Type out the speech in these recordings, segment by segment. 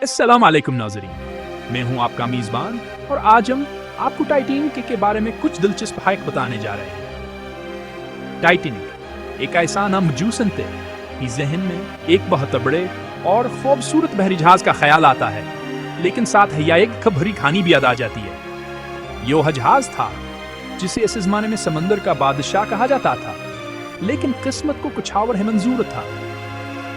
अस्सलाम वालेकुम नाज़रीन, मैं हूं आपका मेज़बान और आज हम आपको टाइटैनिक के बारे में कुछ दिलचस्प हक़ बताने जा रहे हैं। टाइटैनिक एक ऐसा नामजूसन थे कि जहन में एक बहुत बड़े और खूबसूरत बहरी जहाज का ख्याल आता है, लेकिन साथ ही एक भरी कहानी भी याद आ जाती है। ये वह जहाज था जिसे इस ज़माने में समंदर का बादशाह कहा जाता था, लेकिन किस्मत को कुछ और है मंजूर था।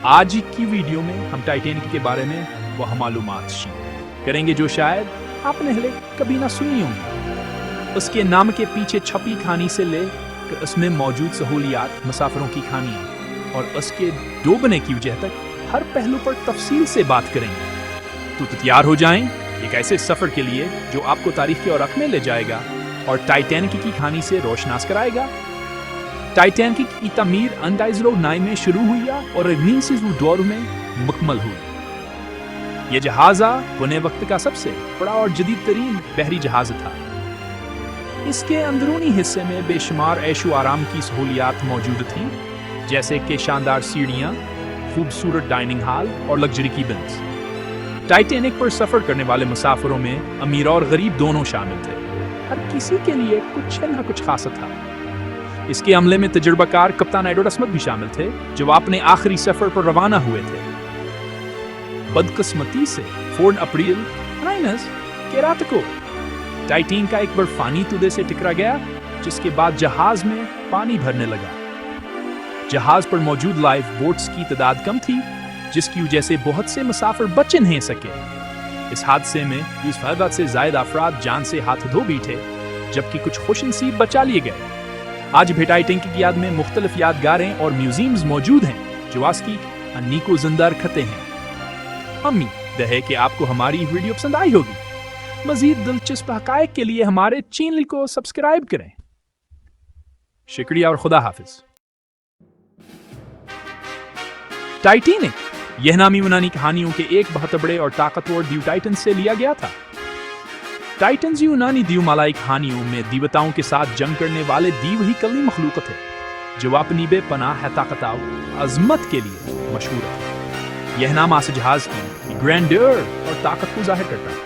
आज की वीडियो में हम टाइटैनिक के बारे में वह मालूमात शेयर करेंगे जो शायद आपने पहले कभी ना सुनी होंगी। उसके नाम के पीछे छपी कहानी से ले कर उसमें मौजूद सहूलियात, मुसाफिरों की कहानियाँ और उसके डूबने की वजह तक हर पहलू पर तफसील से बात करेंगे। तो तैयार हो जाएं एक ऐसे सफर के लिए जो आपको तारीख के औरख में ले जाएगा और टाइटैनिक की कहानी से रोशनास कराएगा। टाइटैनिक की तमीर 1909 में शुरू हुई और 1912 में मुकम्मल हुई। यह जहाज़ा पुने वक्त का सबसे बड़ा और जदीद तरीन बहरी जहाज था। इसके अंदरूनी हिस्से में बेशुमार ऐशो आराम की सहूलियात मौजूद थीं, जैसे कि शानदार सीढ़ियाँ, खूबसूरत डाइनिंग हॉल और लग्जरी कीबिन्स। टाइटैनिक पर सफर करने वाले मुसाफिरों में अमीर और गरीब दोनों शामिल थे। हर किसी के लिए कुछ न कुछ खास था। इसके अमले में तजुर्बाकार कप्तान एडवर्ड अस्मत भी शामिल थे, जो अपने आखिरी सफर पर रवाना हुए थे। बदकिस्मती से 4 अप्रैल 19 के रात को टाइटैनिक का एक बर्फानी तुदे से टकरा गया, जिसके बाद जहाज में पानी भरने लगा। जहाज पर मौजूद लाइफ बोट्स की तादाद कम थी, जिसकी वजह से बहुत से मुसाफिर बच नहीं सके। इस हादसे में 20 से ज्यादा अफराद जान से हाथ धो बैठे, जबकि कुछ खुशनसीब बचा लिए गए। आज भी टाइटैनिक की याद में मुख्तलिफ यादगारें और म्यूजियम्स मौजूद हैं जो आज की अन्नी को जिंदा रखते हैं। उम्मीद है कि आपको हमारी वीडियो पसंद आई होगी। मजीद दिलचस्प हक़ाइक़ के लिए हमारे चैनल को सब्सक्राइब करें। शुक्रिया और खुदा हाफिज। टाइटैनिक यह नाम यूनानी कहानियों के एक बहुत बड़े और ताकतवर दीव टाइटन से लिया गया था। टाइटन्स यूनानी दीवमालाई कहानियों में देवताओं के साथ जंग करने वाले दीव ही कली मखलूक थे, जो अपनी बेपनाह है ताकत अजमत के लिए मशहूर है। यह नाम आस जहाज की ग्रैंडर और ताकत को जाहिर करता है।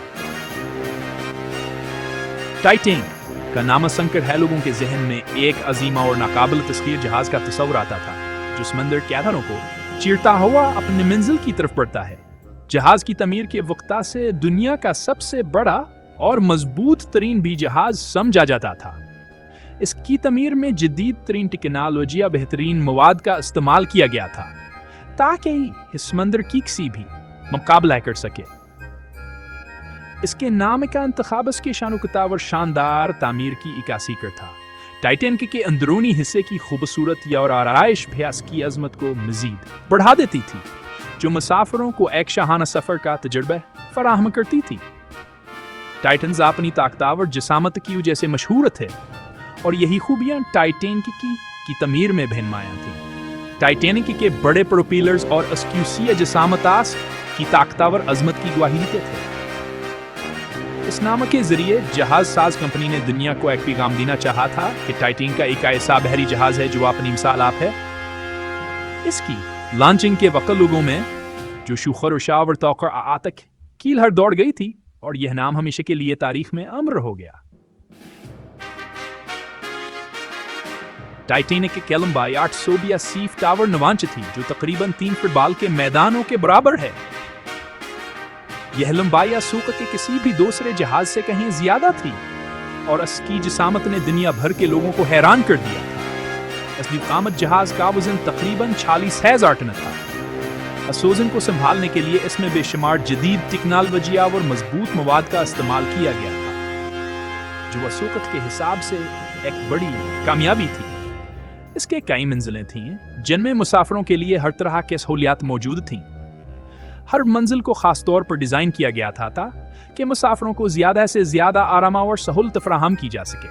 टाइटैनिक का नाम संकर है लोगों के जहन में एक अजीमा और नाकाबिल तस्खीर जहाज का तस्वर आता था, जो समंदर के आधारों को चीरता हुआ अपने मंजिल की तरफ बढ़ता है। जहाज की तमीर के वक्ता से दुनिया का सबसे बड़ा और मजबूत तरीन भी जहाज समझा जाता था। इसकी तमीर में जदीद तरीन टेक्नोलॉजी या बेहतरीन मवाद का इस्तेमाल किया गया था, ताकि इस समंदर की किसी भी मुकाबला कर सके। इसके नाम का इंतखाब इसके शान किताब और शानदार तामीर की इक्कासी कर था। टाइटैनिक के अंदरूनी हिस्से की खूबसूरती और आराइश भी इसकी अजमत को मजीद बढ़ा देती थी, जो मुसाफिरों को एक शाहाना सफर का तजुर्बा फराहम करती थी। टाइटन्स अपनी ताकतवर जिसामत की वजह से मशहूर थे, और यही खूबियां टाइटैनिक की तमीर में भिन्नमायां थीं। टाइटैनिक के बड़े प्रोपेलर्स और अस्क्यूसिया जिसामतास की ताकतवर अजमत की गवाही देते थे। इस नाम के जरिए जहाज साज कंपनी ने दुनिया को एक पैगाम देना चाहा था कि टाइटैनिक का एक ऐसा बहरी जहाज है जो अपनी मिसाल आप है। इसकी लॉन्चिंग के वक्त लोगों में जो शुखर और शावर तौकर आतक कील हर दौड़ गई थी, और यह नाम हमेशा के लिए तारीख में अमर हो गया। टाइटैनिक की लंबाई 800 सीफ टावर 9 इंच थी, जो तकरीबन 3 फुटबॉल के मैदानों के बराबर है। यह लंबाई असूक के किसी भी दूसरे जहाज से कहीं ज्यादा थी, और इसकी जिसामत ने दुनिया भर के लोगों को हैरान कर दिया था। इस निकामत जहाज का वजन तकरीबन 46,000 टन था। इस वजन को संभालने के लिए इसमें बेशुमार जदीद टेक्नोलॉजी और मजबूत मवाद का इस्तेमाल किया गया था, जो वसूकत के हिसाब से एक बड़ी कामयाबी थी। इसके कई मंजिलें थीं, जिनमें मुसाफिरों के लिए हर तरह के सहूलियात मौजूद थीं। हर मंजिल को खास तौर पर डिजाइन किया गया था कि मुसाफिरों को ज्यादा से ज्यादा आराम और सहूलत फराहम की जा सके।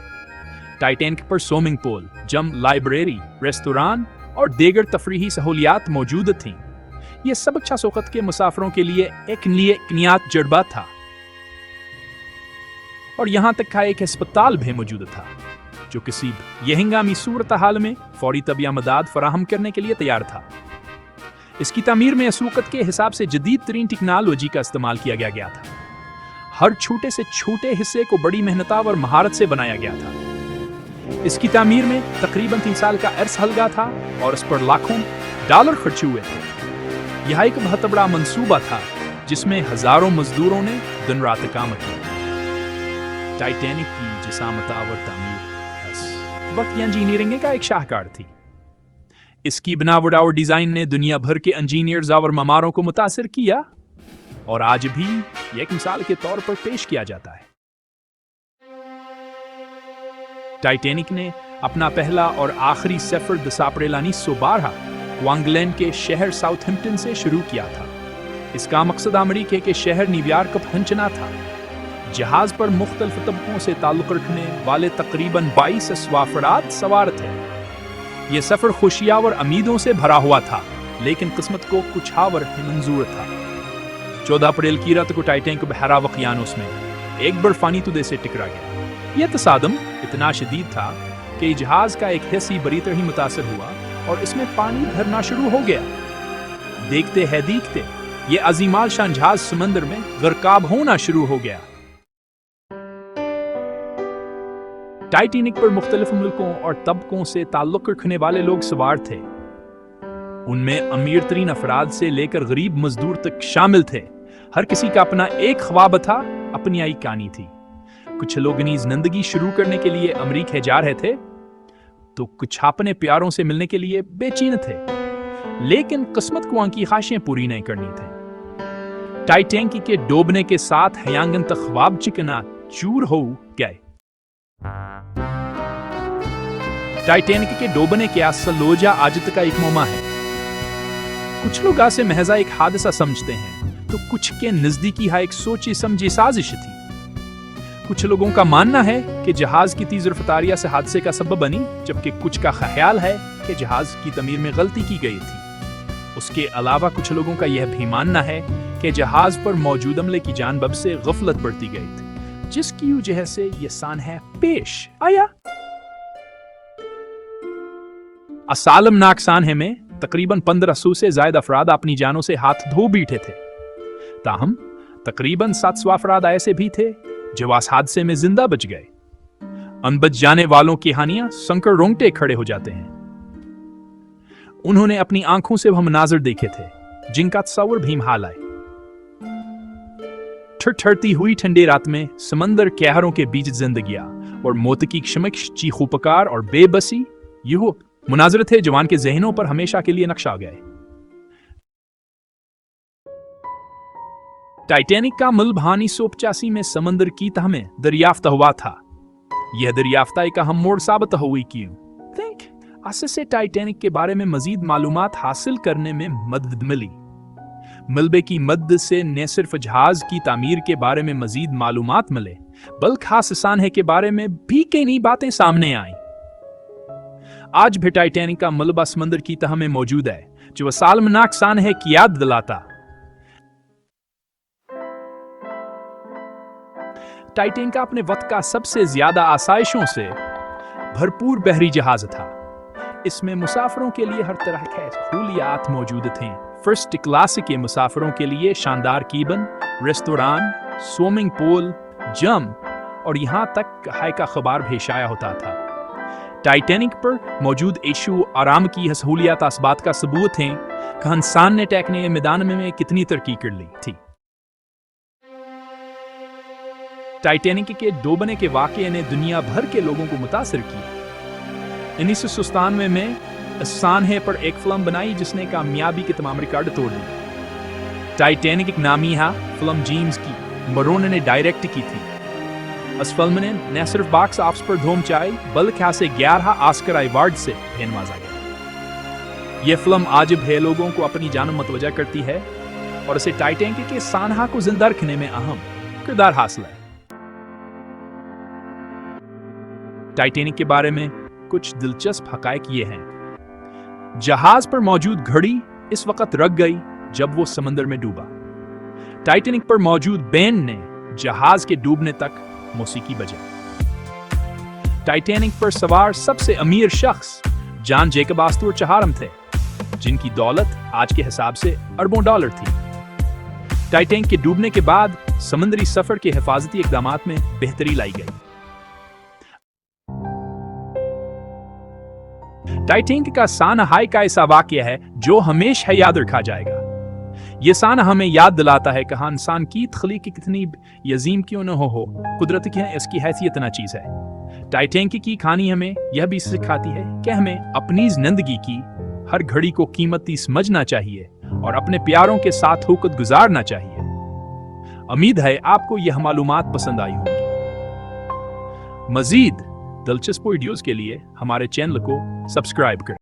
टाइटैनिक पर swimming pool, gym, library, restaurant और दीगर तफरीही सहूलियात मौजूद थीं। यह सब अच्छा सोखत के मुसाफिरों के लिए एक नियात जज्बा था, और यहाँ तक का एक अस्पताल भी मौजूद था, जो किसी भी हंगामी सूरत हाल में फौरी तबिया मदद फराहम करने के लिए तैयार था। इसकी तामीर में इस वक्त के हिसाब से जदीद तरीन टेक्नोलॉजी का इस्तेमाल किया गया था। हर छोटे से छोटे हिस्से को बड़ी मेहनत और महारत से बनाया गया था। इसकी तामीर में तकरीबन 3 साल का अर्स लगा था और इस पर लाखों डॉलर खर्च हुए थे। यह एक बहुत बड़ा मंसूबा था जिसमें हजारों मजदूरों ने दिन रात काम किया। टाइटैनिक की जिसामत और तामीर इस वक्त इंजीनियरिंग का एक शाहकार थी। इसकी बनावट और डिजाइन ने दुनिया भर के इंजीनियर्स और मामारों को मुतासिर किया और आज भी एक मिसाल के तौर पर पेश किया जाता है। टाइटैनिक ने अपना पहला और आखिरी सफर दिसंबर 1912 इंग्लैंड के शहर साउथहैम्पटन से शुरू किया था। इसका मकसद अमेरिका के शहर न्यूयॉर्क को पहुंचना था। जहाज पर मुख्तलिफ तबकों से ताल्लुक रखने वाले तकरीबन 22 अफराद सवार थे। यह सफर खुशियां और उम्मीदों से भरा हुआ था, लेकिन किस्मत को कुछ और मंजूर था। 14 अप्रैल की रात को टाइटैनिक बहरा वकियानोस में एक बर्फानी तुदे से टकरा गया। यह तसादम इतना शदीद था कि जहाज का एक हिस्सा बुरी तरह मुतासर हुआ और इसमें पानी भरना शुरू हो गया। देखते हैं देखते ये अजीमाल शान जहाज समंदर में गर्काब होना शुरू हो गया। टाइटैनिक पर मुख्तलिफ मुल्कों और तबकों से ताल्लुक रखने वाले लोग सवार थे। उनमें अमीर तरीन अफराद से लेकर गरीब मजदूर तक शामिल थे। हर किसी का अपना एक ख्वाब था, अपनी आई कहानी थी। कुछ लोग अपनी जिंदगी शुरू करने के लिए अमरीका जा रहे थे, तो कुछ अपने प्यारों से मिलने के लिए बेचैन थे, लेकिन किस्मत को उनकी ख्वाहिशें पूरी नहीं करनी थी। टाइटैनिक के डूबने के साथ हयांगन तक ख्वाब चिकना चूर हो गए। टाइटैनिक के डूबने के असलोजा आज तक का एक मोमा है। कुछ लोग इसे महजा एक हादसा समझते हैं, तो कुछ के नजदीकी एक सोची समझी साजिश थी। कुछ लोगों का मानना है कि जहाज की तेज रफ्तारिया से हादसे का सबब बनी, जबकि कुछ का ख्याल है कि जहाज की तमीर में गलती की गई थी। उसके अलावा कुछ लोगों का यह भी मानना है कि जहाज पर मौजूद अमले की जानब से गफलत बरती गई थी, जिसकी वजह से यह सानहा पेश आया। असालमनाक सानहे में तकरीबन 1500 से ज्यादा अफराद अपनी जानों से हाथ धो बैठे थे। ताहम तकरीबन 700 अफराद ऐसे भी थे जो इस हादसे में जिंदा बच गए। अनबच जाने वालों की कहानियां सुनकर रोंगटे खड़े हो जाते हैं। उन्होंने अपनी आंखों से वह मनाजर देखे थे जिनका तस्वर भी हाल आए। ठरठरती हुई ठंडी रात में समंदर कहरों के बीच जिंदगियां और मौत की शमक, चीखू पुकार और बेबसी, यह मुनाजर थे जवान के जहनों पर हमेशा के लिए नक्शा गए। टाइटैनिक का मलबा 1985 में समंदर की तह में दरियाफ्त हुआ था। यह दरियाफ्ता एक अहम मोड़ साबित हुई। क्यों? इससे टाइटैनिक के बारे में मजीद मालूमात हासिल करने में मदद मिली। मलबे की मदद से न सिर्फ जहाज की तामीर के बारे में मजीद मालूमात मिले, बल्कि खास सानहे के बारे में भी कई नई बातें सामने आईं। आज भी टाइटैनिक का मलबा समंदर की तह में मौजूद है, जो असालमनाक सानहे की याद दिलाता। टाइटैनिक अपने वक्त का सबसे ज्यादा आसाइशों से भरपूर बहरी जहाज था। इसमें मुसाफिरों के लिए हर तरह के सहूलियात मौजूद थे। फर्स्ट क्लास के मुसाफिरों के लिए शानदार कीबन, रेस्तोरां, स्विमिंग पूल, जिम और यहाँ तक हाई का खबर भी शाया होता था। टाइटैनिक पर मौजूद ऐशो आराम की सहूलियात इस बात का सबूत हैं कि इंसान ने तैरने मैदान में कितनी तरक्की कर ली थी। टाइटैनिक के डूबने के वाक़ये ने दुनिया भर के लोगों को मुतासिर किया। 1997 में इस सानहे पर एक फिल्म बनाई जिसने कामयाबी के तमाम रिकॉर्ड तोड़ दिए। टाइटैनिक एक नामी फिल्म जेम्स की मरोने ने डायरेक्ट की थी। इस फिल्म ने न सिर्फ बॉक्स ऑफिस पर धूम मचाई, बल्कि इसे 11 ऑस्कर अवार्ड से भी नवाजा गया। यह फिल्म आज भी लोगों को अपनी जानब मतवजा करती है और इसे टाइटैनिक के सानहा को जिंदा रखने में अहम किरदार हासिल है। टाइटैनिक के बारे में कुछ दिलचस्प हकायक ये हैं। जहाज पर मौजूद घड़ी इस वक्त रख गई जब वो समंदर में डूबा। टाइटैनिक पर मौजूद बैंड ने जहाज के डूबने तक मौसीकी बजाई। टाइटैनिक पर सवार सबसे अमीर शख्स जॉन जैकब आस्तूर चहारम थे। جن کی دولت آج کے حساب سے اربوں ڈالر تھی۔ ٹائٹینک کے ڈوبنے کے بعد سمندری سفر کے حفاظتی اقدامات میں بہتری لائی گئی۔ ٹائٹینک کا سانحہ کا ایسا واقعہ ہے جو ہمیشہ یاد رکھا جائے گا۔ یہ سانحہ ہمیں یاد دلاتا ہے کہ انسان کی تخلیق کتنی عظیم کیوں نہ ہو، قدرت کی اس کی حیثیت نہ چیز ہے۔ ٹائٹینک کی کہانی ہمیں یہ بھی سکھاتی ہے کہ ہمیں اپنی زندگی کی ہر گھڑی کو قیمتی سمجھنا چاہیے اور اپنے پیاروں کے ساتھ وقت گزارنا چاہیے۔ امید ہے آپ کو یہ معلومات پسند آئی ہوں گی۔ مزید دلچسپ ویڈیوز کے لیے ہمارے چینل کو سبسکرائب کریں۔